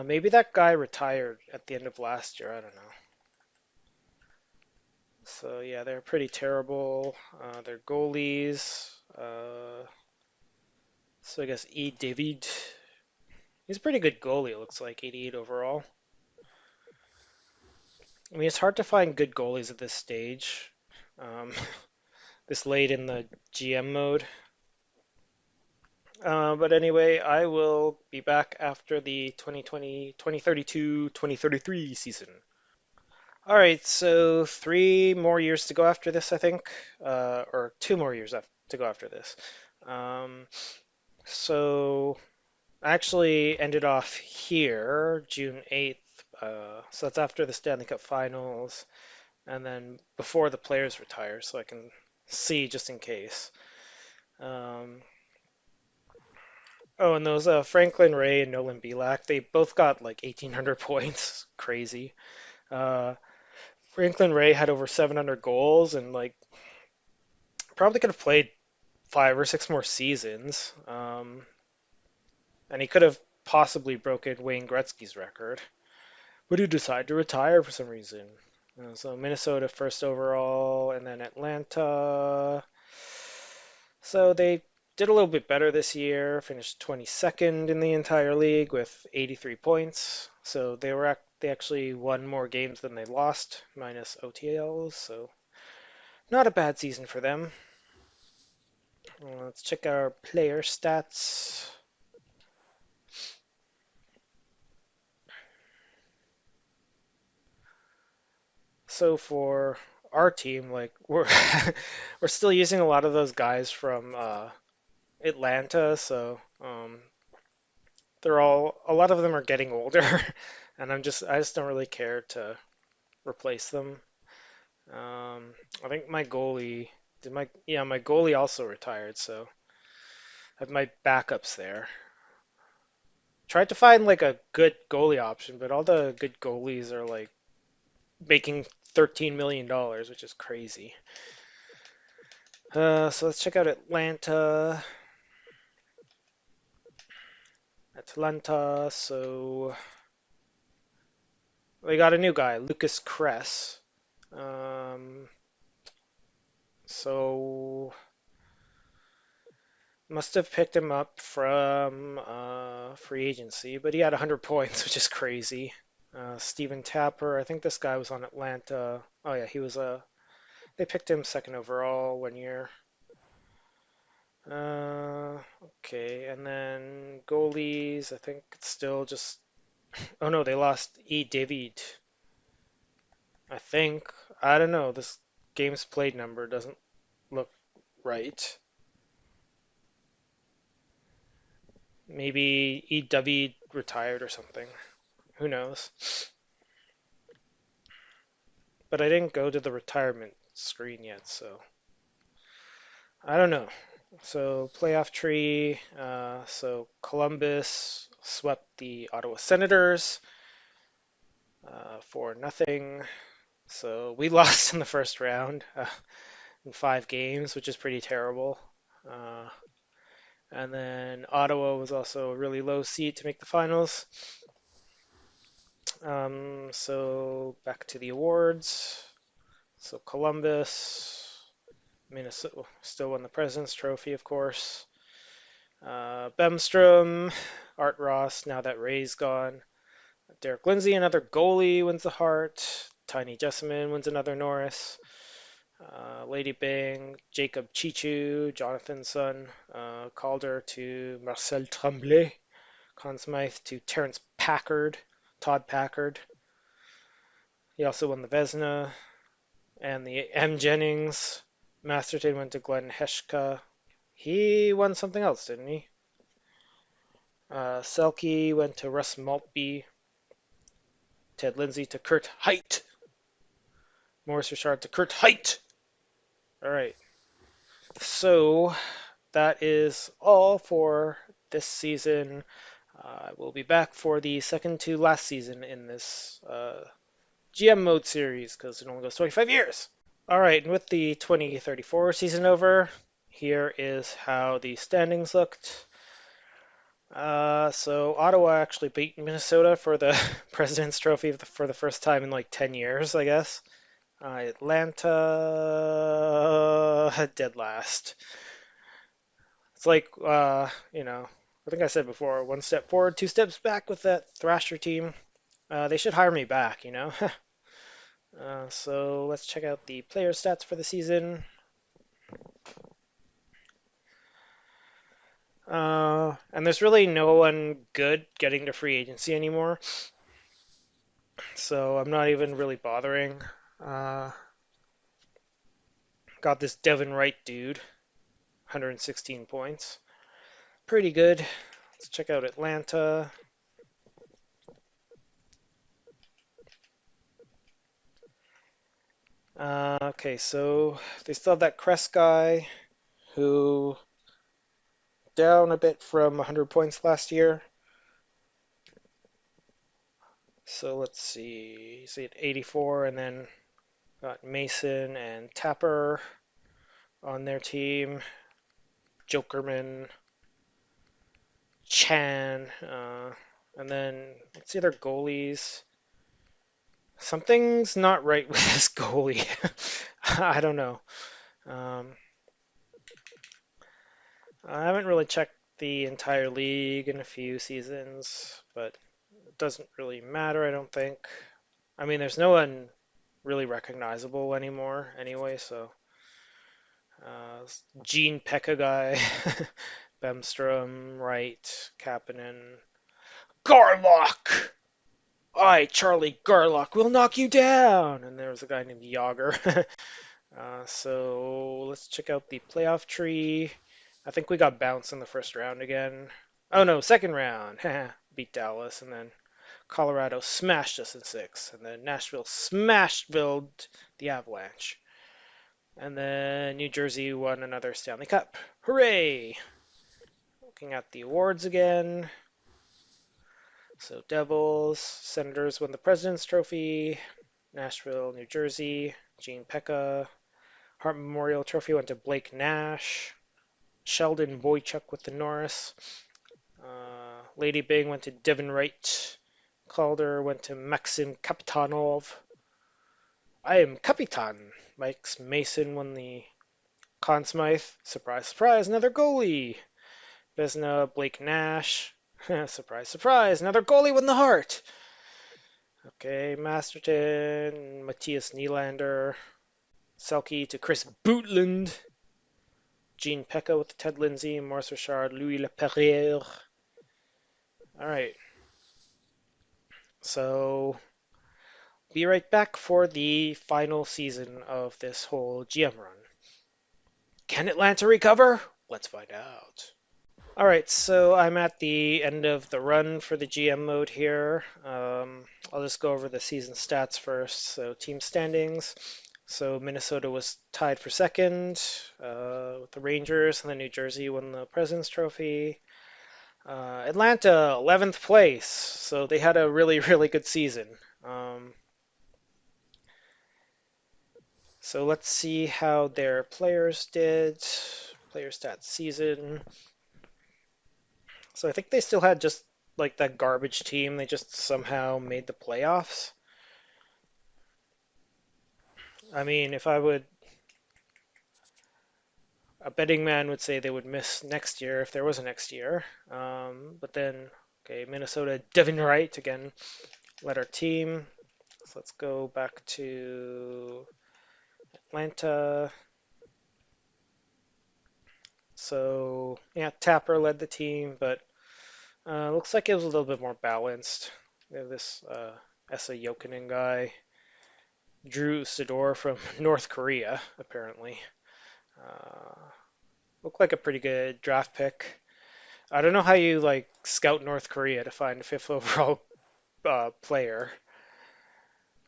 Maybe that guy retired at the end of last year. I don't know. So yeah, they're pretty terrible. Their goalies. So I guess E. David. He's a pretty good goalie. It looks like 88 overall. I mean, it's hard to find good goalies at this stage. Um, this late in the GM mode. But anyway, I will be back after the 2020, 2032, 2033 season. All right, so 3 more years to go after this, I think, or 2 more years to go after this. Um, so I actually ended off here, June 8th. So that's after the Stanley Cup Finals, and then before the players retire, so I can see just in case. Um, oh, and those Franklin Ray and Nolan Belak, they both got like 1,800 points. Crazy. Uh, Franklin Ray had over 700 goals and like probably could have played 5 or 6 more seasons. And he could have possibly broken Wayne Gretzky's record, but he decided to retire for some reason. So Minnesota first overall, and then Atlanta. So they did a little bit better this year, finished 22nd in the entire league with 83 points. So they actually won more games than they lost, minus OTLs. So not a bad season for them. Let's check our player stats. So for our team, like we're we're still using a lot of those guys from Atlanta, so they're all a lot of them are getting older, and I just don't really care to replace them. I think my goalie did my yeah my goalie also retired, so I have my backups there. Tried to find like a good goalie option, but all the good goalies are like making $13 million, which is crazy. So let's check out Atlanta. Atlanta. So we got a new guy, Lucas Kress. Um, so must have picked him up from free agency, but he had 100 points, which is crazy. Steven Tapper, I think this guy was on Atlanta. Oh yeah, he was a. They picked him second overall 1 year. Okay, and then goalies, I think it's still just. Oh no, they lost E. David. I think. I don't know. This games played number doesn't look right. Maybe E. David retired or something. Who knows? But I didn't go to the retirement screen yet, so I don't know. So playoff tree. So Columbus swept the Ottawa Senators 4-0. So we lost in the first round in 5 games, which is pretty terrible. Uh, and then Ottawa was also a really low seed to make the finals. So back to the awards. So Columbus, Minnesota still won the President's Trophy, of course. Bemstrom, Art Ross, now that Ray's gone. Derek Lindsay, another goalie, wins the Hart. Tiny Jessamine wins another Norris. Lady Bing, Jacob Chichu, Jonathan's son, Calder to Marcel Tremblay. Conn Smythe to Terrence Packard, Todd Packard. He also won the Vezina and the M. Jennings. Masterton went to Glenn Heshka. He won something else, didn't he? Selke went to Russ Maltby. Ted Lindsay to Kurt Height. Maurice Richard to Kurt Height. All right. So that is all for this season. We'll be back for the second to last season in this GM mode series because it only goes 25 years. All right, and with the 2034 season over, here is how the standings looked. So Ottawa actually beat Minnesota for the President's Trophy for the first time in like 10 years, I guess. Atlanta dead last. It's like, I think I said before, 1 step forward, 2 steps back with that Thrasher team. They should hire me back, you know? So let's check out the player stats for the season. And there's really no one good getting to free agency anymore, so I'm not even really bothering. Uh, got this Devin Wright dude, 116 points. Pretty good. Let's check out Atlanta. Okay, so they still have that Crest guy who down a bit from 100 points last year. So let's see. He's at 84, and then got Mason and Tapper on their team. Jokerman, Chan, and then let's see their goalies. Something's not right with this goalie. I don't know. Um, I haven't really checked the entire league in a few seasons, but it doesn't really matter, I don't think. I mean, there's no one really recognizable anymore anyway, so Gene Pekka guy, Bemstrom, Wright, Kapanen, Garlock! I, Charlie Garlock, will knock you down! And there was a guy named Yager. So let's check out the playoff tree. I think we got bounced in the first round again. Oh no, second round. Beat Dallas, and then Colorado smashed us in 6, and then Nashville smashville the Avalanche. And then New Jersey won another Stanley Cup. Hooray! Looking at the awards again. So Devils, Senators won the President's Trophy. Nashville, New Jersey, Gene Pekka. Hart Memorial Trophy went to Blake Nash. Sheldon Boychuk with the Norris. Lady Bing went to Devin Wright. Calder went to Maxim Kapitanov. I am Kapitan. Mike Mason won the Conn Smythe. Surprise, surprise, another goalie. Vesna, Blake Nash. Surprise, surprise, another goalie won the Hart. Okay, Masterton, Matthias Nylander. Selke to Chris Bootland. Gene Pecca with Ted Lindsay, Maurice Richard, Louis Leperrier. All right, so be right back for the final season of this whole GM run. Can Atlanta recover? Let's find out. All right, so I'm at the end of the run for the GM mode here. I'll just go over the season stats first. So team standings. So Minnesota was tied for second with the Rangers, and then New Jersey won the President's Trophy. Atlanta, 11th place. So they had a really, really good season. Um, so let's see how their players did. Player stats season. So I think they still had just like that garbage team. They just somehow made the playoffs. I mean, if I would, a betting man would say they would miss next year if there was a next year. But then, okay, Minnesota, Devin Wright again led our team. So let's go back to Atlanta. So yeah, Tapper led the team, but looks like it was a little bit more balanced. We have this Esa Jokinen guy, Drew Sidor from North Korea, apparently. Uh, Looked like a pretty good draft pick. I don't know how you like scout North Korea to find a fifth overall player.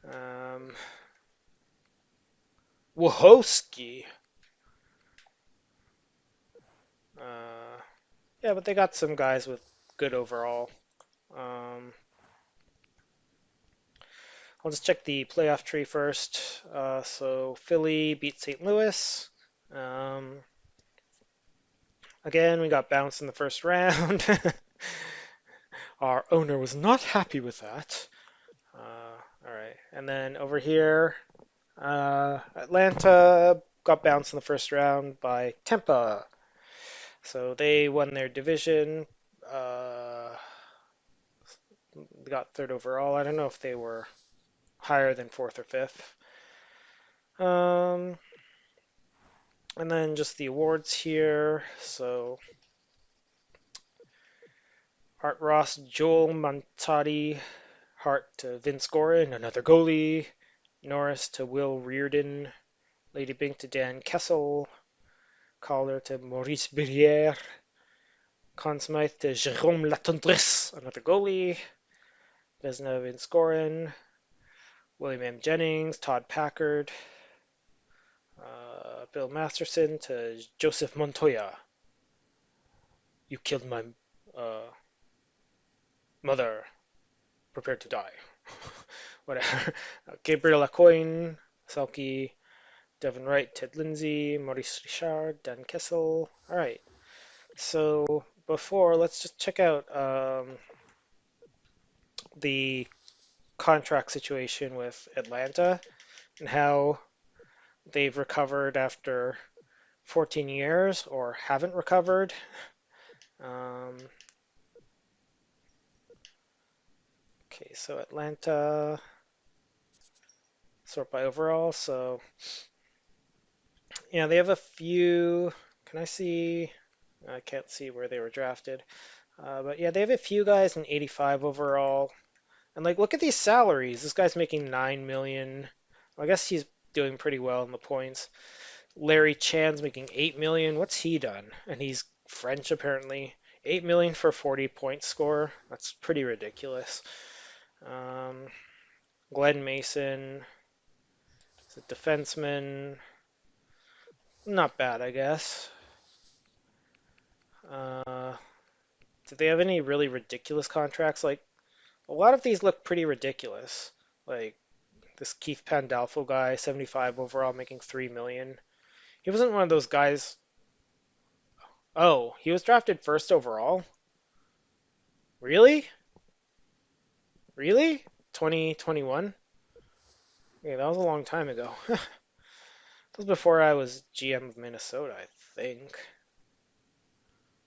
Um, Wojowski. Uh, yeah, but they got some guys with good overall. Um, I'll just check the playoff tree first. So Philly beat St. Louis. Um, Again, we got bounced in the first round. Our owner was not happy with that. All right, and then over here, Atlanta got bounced in the first round by Tampa. So they won their division. They got third overall. I don't know if they were higher than fourth or fifth. Um, and then just the awards here. So Art Ross, Joel Montati, Hart to Vince Gorin, another goalie. Norris to Will Reardon. Lady Bink to Dan Kessel. Calder to Maurice Briere. Conn Smythe to Jérôme Latendresse, another goalie. Vezina Vince Gorin. William M. Jennings, Todd Packard. Bill Masterson to Joseph Montoya. You killed my uh, mother. Prepare to die. Whatever. Gabriel Lacoin, Selke, Devin Wright, Ted Lindsay, Maurice Richard, Dan Kessel. All right. So let's just check out the contract situation with Atlanta and how they've recovered after 14 years or haven't recovered. Um, okay, so Atlanta, sort by overall. So, yeah, they have a few. Can I see? I can't see where they were drafted. But yeah, they have a few guys in 85 overall. And like, look at these salaries. This guy's making 9 million. Well, I guess he's doing pretty well in the points. Larry Chan's making 8 million. What's he done? And he's French apparently. 8 million for 40 point score. That's pretty ridiculous. Um, Glenn Mason is a defenseman. Not bad, I guess. Uh, do they have any really ridiculous contracts? Like, a lot of these look pretty ridiculous. Like this Keith Pandolfo guy, 75 overall, making 3 million. He wasn't one of those guys. Oh, he was drafted first overall. Really? Really? 2021? Yeah, that was a long time ago. That was before I was GM of Minnesota, I think.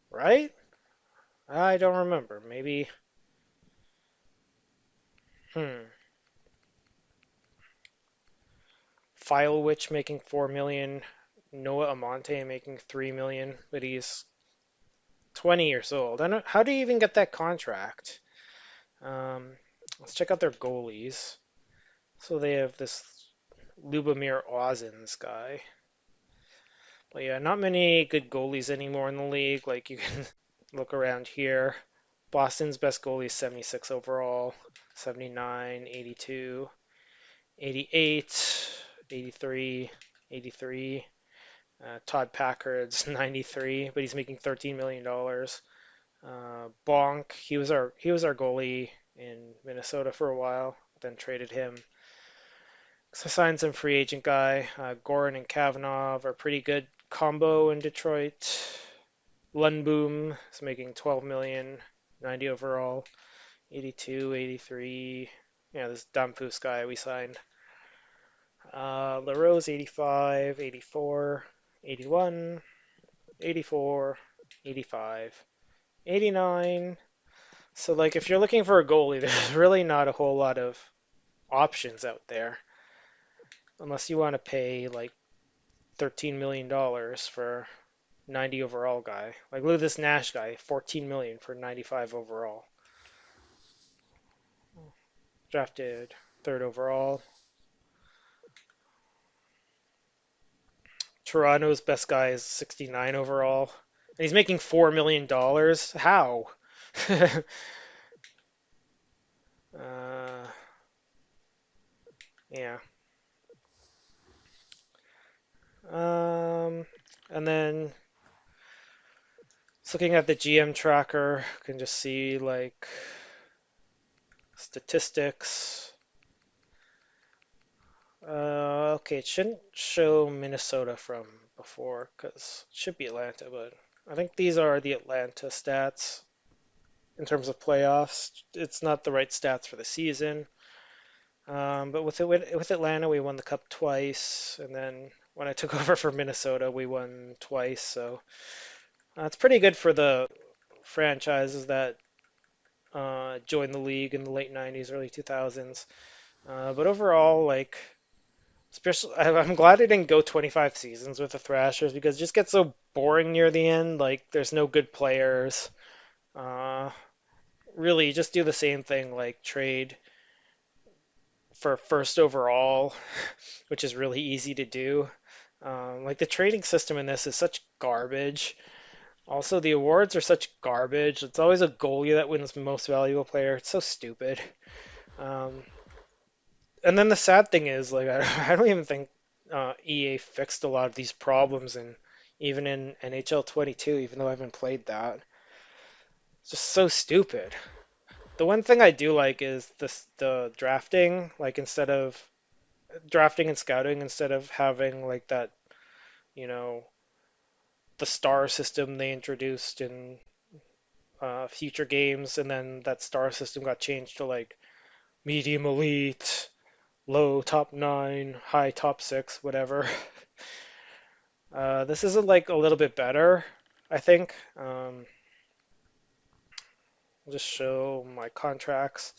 Right? I don't remember. Maybe. Hmm. Filewich making 4 million. Noah Amante making 3 million, but he's 20 years old. I don't, how do you even get that contract? Um, let's check out their goalies. So they have this Lubomir Ozins guy. But yeah, not many good goalies anymore in the league. Like you can look around here. Boston's best goalie is 76 overall, 79, 82, 88, 83, 83. Todd Packard's 93, but he's making $13 million. Bonk, he was our goalie in Minnesota for a while, then traded him. So signed some free agent guy. Goran and Kavanagh are pretty good combo in Detroit. Lundboom is making 12 million, 90 overall, 82, 83. Yeah, this Damphus guy we signed. LaRose 85, 84, 81, 84, 85, 89. So like if you're looking for a goalie, there's really not a whole lot of options out there unless you want to pay like $13 million for 90 overall guy. Like look at this Nash guy, 14 million for 95 overall. Drafted third overall. Toronto's best guy is 69 overall. And he's making $4 million. How? uh, yeah. Um, and then just looking at the GM tracker, you can just see like statistics. Okay, it shouldn't show Minnesota from before because it should be Atlanta, but I think these are the Atlanta stats in terms of playoffs. It's not the right stats for the season. But with Atlanta, we won the cup twice, and then when I took over for Minnesota, we won twice. So it's pretty good for the franchises that joined the league in the late 90s, early 2000s. But overall, like, especially, I'm glad I didn't go 25 seasons with the Thrashers because it just gets so boring near the end. Like, there's no good players. Uh, really, just do the same thing, like trade for first overall, which is really easy to do. Like the trading system in this is such garbage. Also, the awards are such garbage. It's always a goalie that wins most valuable player. It's so stupid. Um, and then the sad thing is, like, I don't even think EA fixed a lot of these problems, and even in NHL 22, even though I haven't played that, it's just so stupid. The one thing I do like is the drafting, like instead of drafting and scouting, instead of having like that, you know, the star system they introduced in future games, and then that star system got changed to like medium elite, low top nine, high top six, whatever. This is like a little bit better, I think. I'll just show my contracts.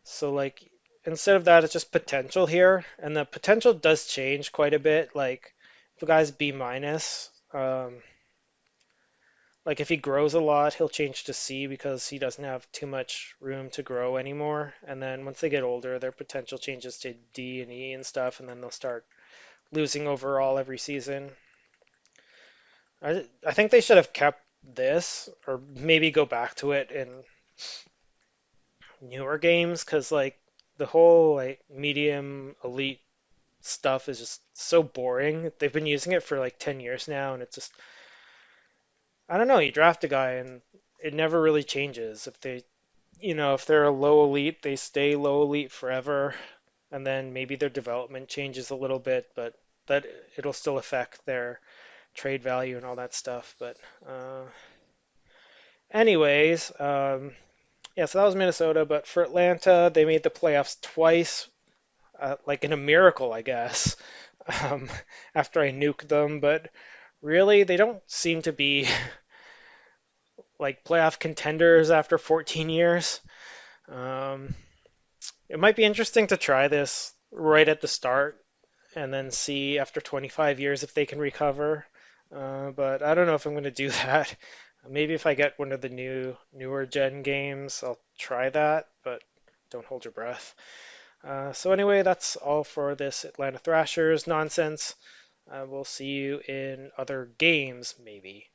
So like instead of that, it's just potential here, and the potential does change quite a bit. Like if a guy's B minus, like if he grows a lot, he'll change to C because he doesn't have too much room to grow anymore. And then once they get older, their potential changes to D and E and stuff, and then they'll start losing overall every season. I think they should have kept this, or maybe go back to it in newer games, because like the whole like medium elite stuff is just so boring. They've been using it for like 10 years now, and it's just I don't know. You draft a guy and it never really changes. If they're a low elite, they stay low elite forever, and then maybe their development changes a little bit, but that it'll still affect their trade value and all that stuff. But Anyways, yeah, so that was Minnesota, but for Atlanta, they made the playoffs twice, like in a miracle, I guess, um, after I nuked them. But really, they don't seem to be like playoff contenders after 14 years. Um, it might be interesting to try this right at the start and then see after 25 years if they can recover. But I don't know if I'm going to do that. Maybe if I get one of the newer gen games, I'll try that, but don't hold your breath. So anyway, that's all for this Atlanta Thrashers nonsense. We'll see you in other games, maybe.